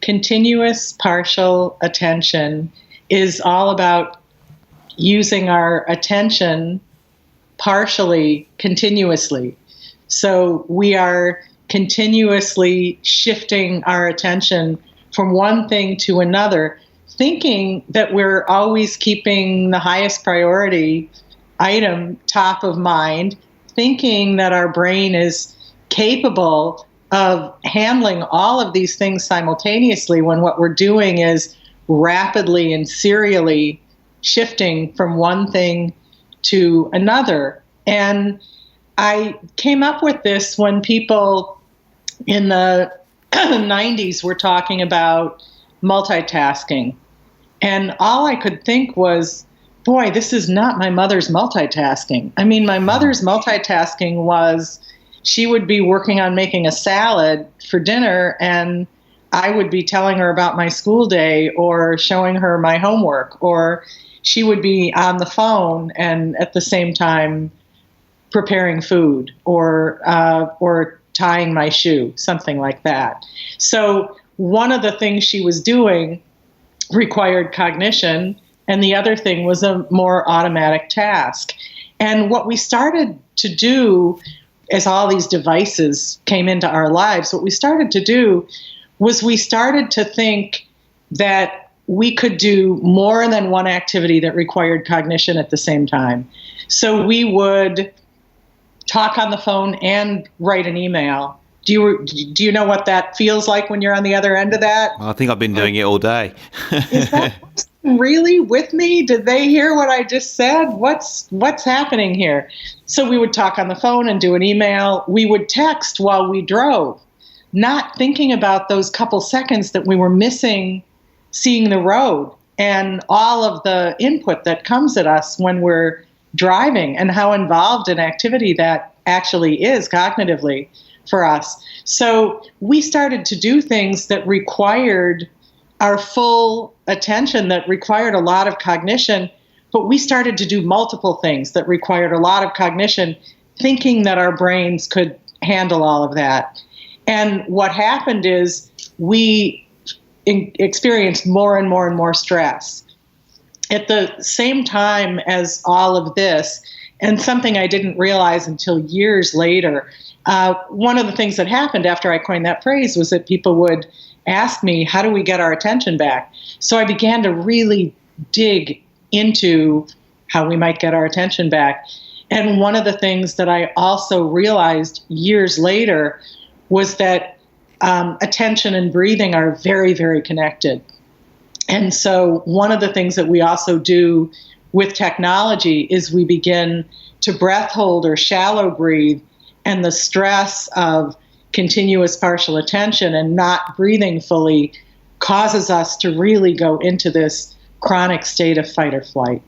continuous partial attention is all about using our attention partially, continuously. So we are continuously shifting our attention from one thing to another, thinking that we're always keeping the highest priority item top of mind, thinking that our brain is capable of handling all of these things simultaneously, when what we're doing is rapidly and serially shifting from one thing to another. And I came up with this when people in the 90s were talking about multitasking. And all I could think was, boy, this is not my mother's multitasking. I mean, my mother's multitasking was she would be working on making a salad for dinner, and I would be telling her about my school day or showing her my homework, or she would be on the phone and at the same time preparing food or tying my shoe, something like that. So one of the things she was doing required cognition, and the other thing was a more automatic task. And what we started to do as all these devices came into our lives, what we started to do was we started to think that we could do more than one activity that required cognition at the same time. So we would talk on the phone and write an email. Do you know what that feels like when you're on the other end of that? I think I've been doing it all day. Is that person really with me? Did they hear what I just said? What's happening here? So we would talk on the phone and do an email. We would text while we drove, not thinking about those couple seconds that we were missing seeing the road and all of the input that comes at us when we're driving, and how involved an activity that actually is cognitively for us. So we started to do things that required our full attention, that required a lot of cognition, but we started to do multiple things that required a lot of cognition, thinking that our brains could handle all of that. And what happened is we experienced more and more and more stress. At the same time as all of this, and something I didn't realize until years later, one of the things that happened after I coined that phrase was that people would ask me, how do we get our attention back? So I began to really dig into how we might get our attention back. And one of the things that I also realized years later was that attention and breathing are very, very connected. And so one of the things that we also do with technology is we begin to breath hold or shallow breathe, and the stress of continuous partial attention and not breathing fully causes us to really go into this chronic state of fight or flight.